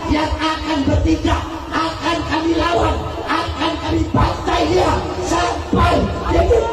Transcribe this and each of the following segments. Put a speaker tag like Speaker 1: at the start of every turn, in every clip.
Speaker 1: yang akan bertindak, akan kami lawan, akan kami bantai dia sampai titik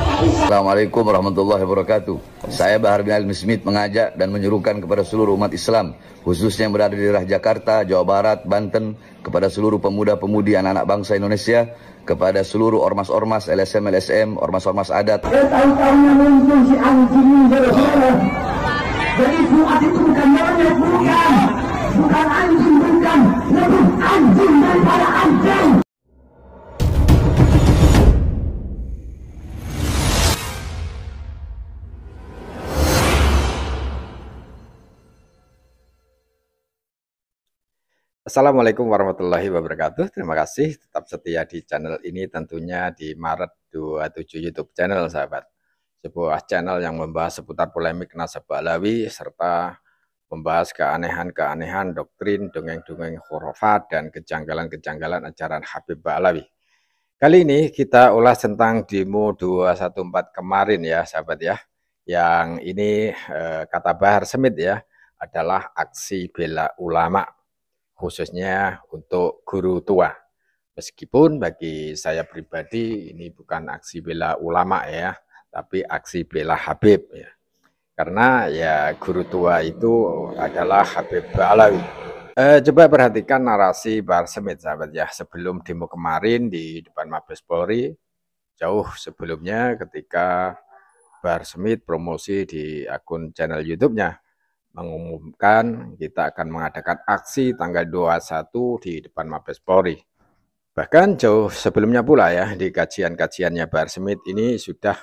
Speaker 1: habis.
Speaker 2: Assalamualaikum warahmatullahi wabarakatuh. Saya Bahar bin Ali Smith mengajak dan menyuruhkan kepada seluruh umat Islam, khususnya yang berada di daerah Jakarta, Jawa Barat, Banten, kepada seluruh pemuda-pemudi anak-anak bangsa Indonesia, kepada seluruh ormas-ormas, LSM, ormas-ormas adat.
Speaker 1: Tahu-tahunya muncul si anjing ini, saudara. Jadi Fuad itu bukan monyet, bukan anjing, bukan, lebih anjing daripada anjing.
Speaker 3: Assalamualaikum warahmatullahi wabarakatuh. Terima kasih tetap setia di channel ini, tentunya di Maret 27 YouTube channel, sahabat. Sebuah channel yang membahas seputar polemik Nasabah Alawi serta membahas keanehan-keanehan doktrin, dongeng-dongeng khurafat dan kejanggalan-kejanggalan ajaran Habib Ba'alawi. Kali ini kita ulas tentang demo 214 kemarin ya, sahabat ya. Yang ini kata Bahar Smith ya, adalah aksi bela ulama, khususnya untuk guru tua. Meskipun bagi saya pribadi ini bukan aksi bela ulama ya, tapi aksi bela Habib ya. Karena ya guru tua itu adalah Habib Ba'alawi. Coba perhatikan narasi Bahar Smith, sahabat ya, sebelum demo kemarin di depan Mabes Polri, jauh sebelumnya ketika Bahar Smith promosi di akun channel YouTube-nya, mengumumkan kita akan mengadakan aksi tanggal 21 di depan Mabes Polri. Bahkan jauh sebelumnya pula ya, di kajian-kajiannya Bahar Smith ini sudah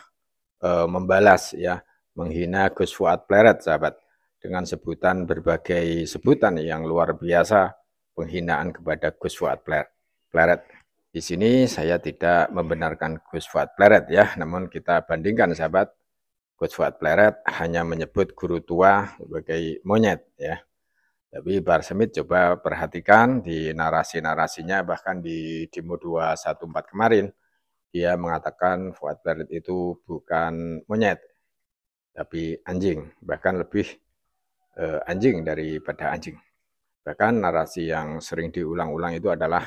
Speaker 3: membalas ya, menghina Gus Fuad Pleret, sahabat, dengan sebutan berbagai sebutan yang luar biasa penghinaan kepada Gus Fuad Pleret. Di sini saya tidak membenarkan Gus Fuad Pleret ya, namun kita bandingkan, sahabat. Gus Fuad Pleret hanya menyebut guru tua sebagai monyet ya. Tapi Bahar Smith coba perhatikan di narasi-narasinya, bahkan di demo 214 kemarin dia mengatakan Fuad Pleret itu bukan monyet tapi anjing, bahkan lebih anjing daripada anjing. Bahkan narasi yang sering diulang-ulang itu adalah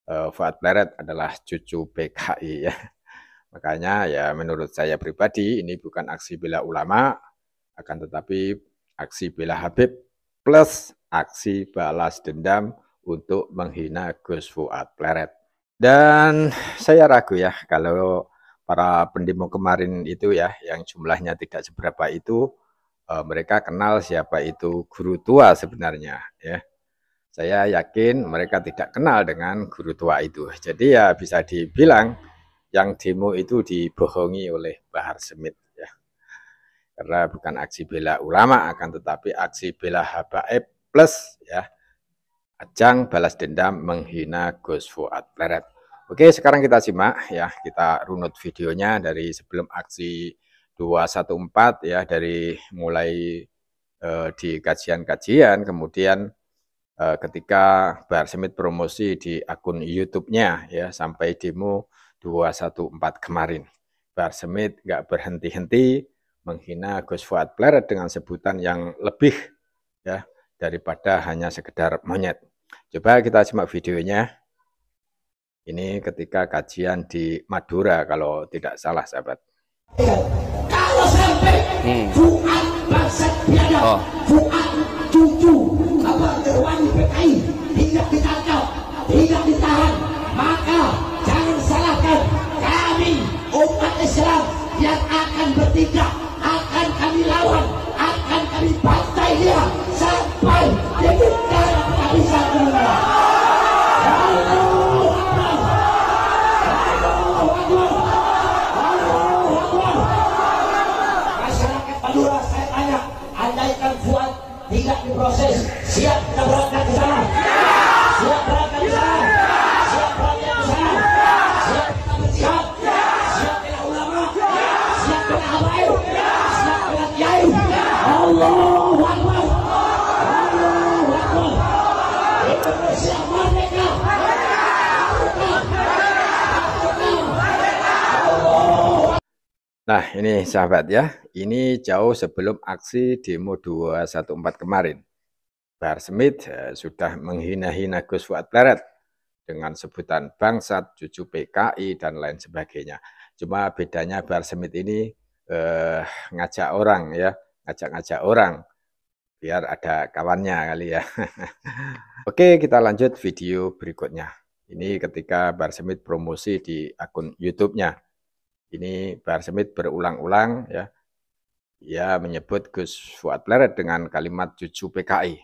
Speaker 3: Fuad Pleret adalah cucu PKI ya. Makanya ya menurut saya pribadi ini bukan aksi bela ulama, akan tetapi aksi bela Habib plus aksi balas dendam untuk menghina Gus Fuad Pleret. Dan saya ragu ya kalau para pendemo kemarin itu ya, yang jumlahnya tidak seberapa itu, mereka kenal siapa itu guru tua sebenarnya ya. Saya yakin mereka tidak kenal dengan guru tua itu. Jadi ya bisa dibilang yang demo itu dibohongi oleh Bahar Smith ya. Karena bukan aksi bela ulama, akan tetapi aksi bela habaib plus ya, ajang balas dendam menghina Gus Fuad Pleret. Oke, sekarang kita simak ya, kita runut videonya dari sebelum aksi 214 ya, dari mulai di kajian-kajian, kemudian ketika Bahar Smith promosi di akun YouTube-nya ya, sampai demo 214 kemarin. Bahar Smith nggak berhenti-henti menghina Gus Fuad Pleret dengan sebutan yang lebih ya daripada hanya sekedar monyet. Coba kita simak videonya. Ini ketika kajian di Madura kalau tidak salah, sahabat.
Speaker 1: Kalau sampai Fuad bangsat biadab, Fuad cucu Gerwani PKI tidak ditangkap, tidak ditahan, maka jangan salahkan kami umat Islam yang akan bertindak, akan kami lawan, akan kami bantai dia sampai titik darah kehabisan. Masyarakat Madura, saya tanya, andaikan Fuad tidak diproses, siap kita berangkat ke sana? Siap berangkat ke sana? Siap berangkat ke sana? Siap kita berjihad? Siap bela ulama? Siap bela habaib? Siap bela kiai? Allahu Akbar! Allahu Akbar! Indonesia merdeka!
Speaker 3: Nah ini sahabat ya, ini jauh sebelum aksi demo 214 kemarin. Bahar Smith sudah menghina-hina Gus Fuad Pleret dengan sebutan bangsat, cucu PKI, dan lain sebagainya. Cuma bedanya Bahar Smith ini ngajak orang ya, ngajak-ngajak orang biar ada kawannya kali ya. Oke, kita lanjut video berikutnya. Ini ketika Bahar Smith promosi di akun YouTube-nya. Ini Bahar Smith berulang-ulang ya, ia menyebut Gus Fuad Pleret dengan kalimat cucu PKI.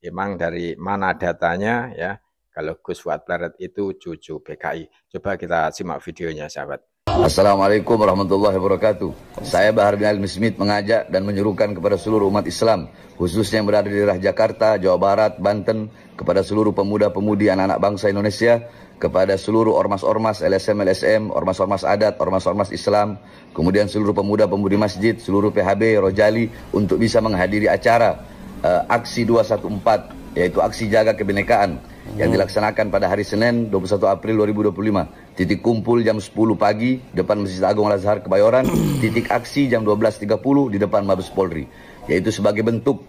Speaker 3: Emang dari mana datanya ya kalau Gus Fuad Pleret itu cucu PKI? Coba kita simak videonya, sahabat.
Speaker 2: Assalamualaikum warahmatullahi wabarakatuh. Saya Bahar bin Ali Smith mengajak dan menyuruhkan kepada seluruh umat Islam, khususnya yang berada di daerah Jakarta, Jawa Barat, Banten, kepada seluruh pemuda-pemudi anak-anak bangsa Indonesia, kepada seluruh ormas-ormas, LSM, ormas-ormas adat, ormas-ormas Islam, kemudian seluruh pemuda-pemudi masjid, seluruh PHB, Rojali, untuk bisa menghadiri acara aksi 214, yaitu aksi jaga kebinekaan, yang dilaksanakan pada hari Senin 21 April 2025. Titik kumpul jam 10 pagi depan Masjid Agung Al-Azhar Kebayoran, titik aksi jam 12.30 di depan Mabes Polri, yaitu sebagai bentuk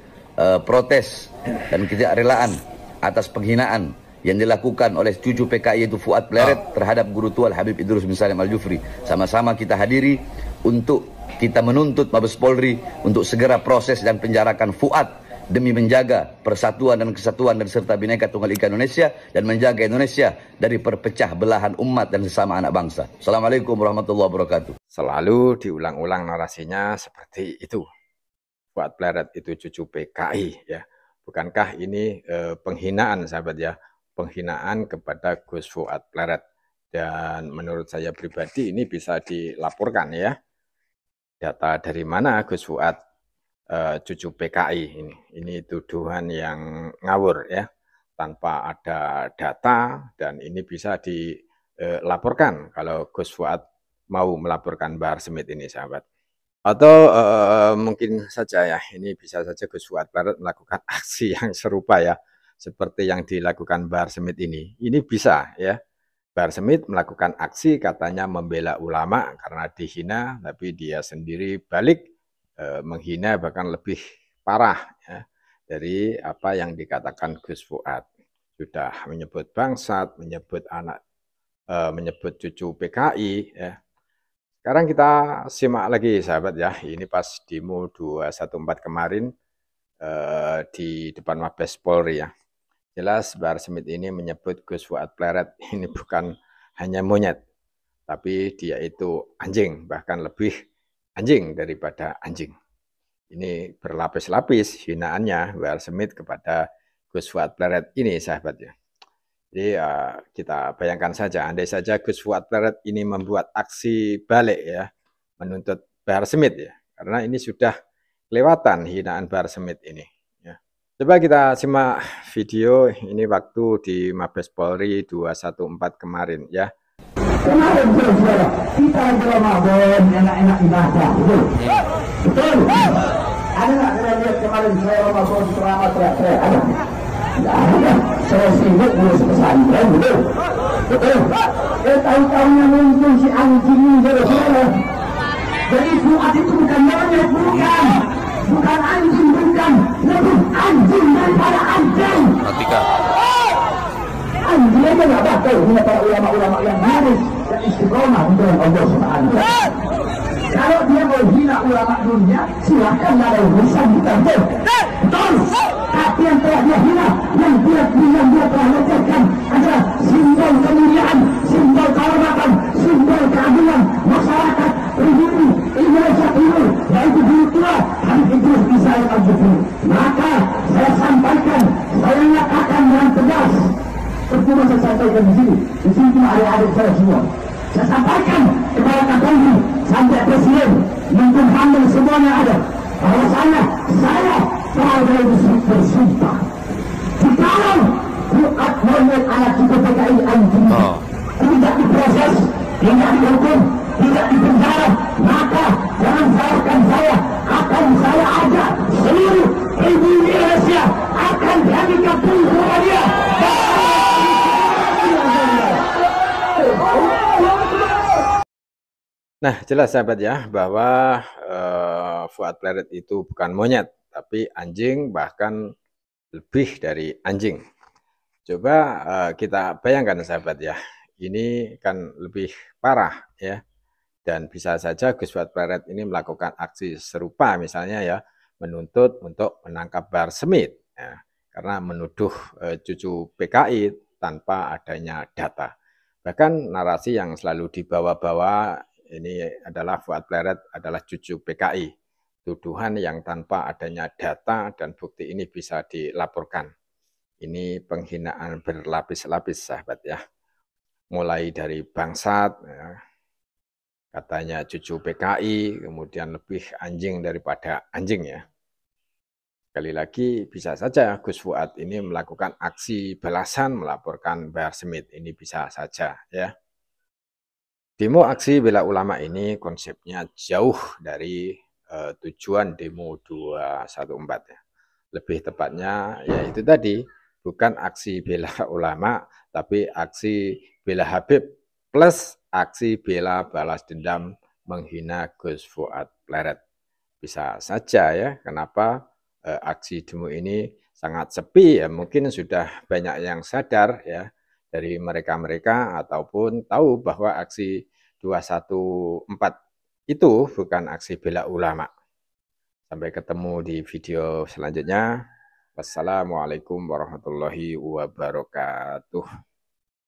Speaker 2: protes dan ketidakrelaan atas penghinaan yang dilakukan oleh cucu PKI yaitu Fuad Pleret terhadap Guru Tua Habib Idrus bin Salim Al-Jufri. Sama-sama kita hadiri untuk kita menuntut Mabes Polri untuk segera proses dan penjarakan Fuad demi menjaga persatuan dan kesatuan dan serta Bhinneka Tunggal Ika Indonesia dan menjaga Indonesia dari perpecah belahan umat dan sesama anak bangsa. Assalamualaikum warahmatullahi wabarakatuh.
Speaker 3: Selalu diulang-ulang narasinya seperti itu. Fuad Pleret itu cucu PKI ya. Bukankah ini penghinaan, sahabat ya? Penghinaan kepada Gus Fuad Pleret. Dan menurut saya pribadi ini bisa dilaporkan ya. Data dari mana Gus Fuad cucu PKI ini tuduhan yang ngawur ya, tanpa ada data, dan ini bisa dilaporkan kalau Gus Fuad mau melaporkan Bahar Smith ini, sahabat. Atau mungkin saja ya, ini bisa saja Gus Fuad Pleret melakukan aksi yang serupa ya, seperti yang dilakukan Bahar Smith ini. Ini bisa ya, Bahar Smith melakukan aksi katanya membela ulama karena dihina, tapi dia sendiri balik menghina bahkan lebih parah ya, dari apa yang dikatakan Gus Fuad. Sudah menyebut bangsat, menyebut anak, menyebut cucu PKI ya. Sekarang kita simak lagi, sahabat ya. Ini pas demo 214 kemarin di depan Mabes Polri ya. Jelas Bahar Smith ini menyebut Gus Fuad Pleret ini bukan hanya monyet, tapi dia itu anjing, bahkan lebih anjing daripada anjing. Ini berlapis-lapis hinaannya Bahar Smith kepada Gus Fuad Pleret ini, sahabat ya. Jadi kita bayangkan saja, andai saja Gus Fuad Pleret ini membuat aksi balik ya, menuntut Bahar Smith ya, karena ini sudah kelewatan hinaan Bahar Smith ini ya. Coba kita simak video ini waktu di Mabes Polri 214 kemarin ya.
Speaker 1: Kemarin saudara, kita lagi Ramadan, enak-enak ibadah, betul? Betul? Ada nggak kalian lihat kemarin saya Ramadan ceramah teriak-teriak? Ada? Nggak ada. Saya sibuk ngurus pesantren, betul? Betul? Tahu-tahunya muncul si anjing ini, saudara. Jadi Fuad itu bukan monyet, bukan. Bukan anjing, bukan. Lebih anjing daripada anjing. Anjing aja nggak bakal punya para ulama-ulama yang lurus dan istiqomah untuk Allah Subhanahu wa Ta'ala. Kalau dia mau hina ulama dunia, silakan, ada urusan kita, betul? Betul. Tapi yang telah dia hina, yang dia telah lecehkan adalah simbol kemuliaan, simbol kehormatan, simbol keagungan masyarakat pribumi Indonesia Timur, yaitu Guru Tua Habib Idrus bin Salim Al-Jufri. Maka saya sampaikan, saya nyatakan dengan tegas, percuma saya sampaikan di sini cuma adik-adik saya semua. Saya sampaikan kepada Kapolri sampai Presiden, Menteri Hamil semuanya ada, bahwa saya bersumpah, jikalau Fuad monyet anak cucu PKI anjing tidak diproses, tidak dihukum, tidak dipenjara, maka jangan salahkan saya. Akan saya ajak seluruh ibu Indonesia akan dihadirkan pun dia.
Speaker 3: Nah, jelas sahabat ya, bahwa Fuad Pleret itu bukan monyet, tapi anjing, bahkan lebih dari anjing. Coba kita bayangkan sahabat ya, ini kan lebih parah ya, dan bisa saja Gus Fuad Pleret ini melakukan aksi serupa misalnya ya, menuntut untuk menangkap Bahar Smith ya, karena menuduh cucu PKI tanpa adanya data. Bahkan narasi yang selalu dibawa-bawa ini adalah Fuad Pleret adalah cucu PKI. Tuduhan yang tanpa adanya data dan bukti ini bisa dilaporkan. Ini penghinaan berlapis-lapis sahabat ya. Mulai dari bangsat, ya, katanya cucu PKI, kemudian lebih anjing daripada anjing ya. Sekali lagi bisa saja Gus Fuad ini melakukan aksi balasan melaporkan Bahar Smith. Ini bisa saja ya. Demo aksi bela ulama ini konsepnya jauh dari tujuan demo 214 ya. Lebih tepatnya yaitu tadi, bukan aksi bela ulama, tapi aksi bela Habib plus aksi bela balas dendam menghina Gus Fuad Pleret. Bisa saja ya, kenapa aksi demo ini sangat sepi ya, mungkin sudah banyak yang sadar ya dari mereka-mereka ataupun tahu bahwa aksi 214 itu bukan aksi bela ulama. Sampai ketemu di video selanjutnya. Wassalamualaikum warahmatullahi wabarakatuh.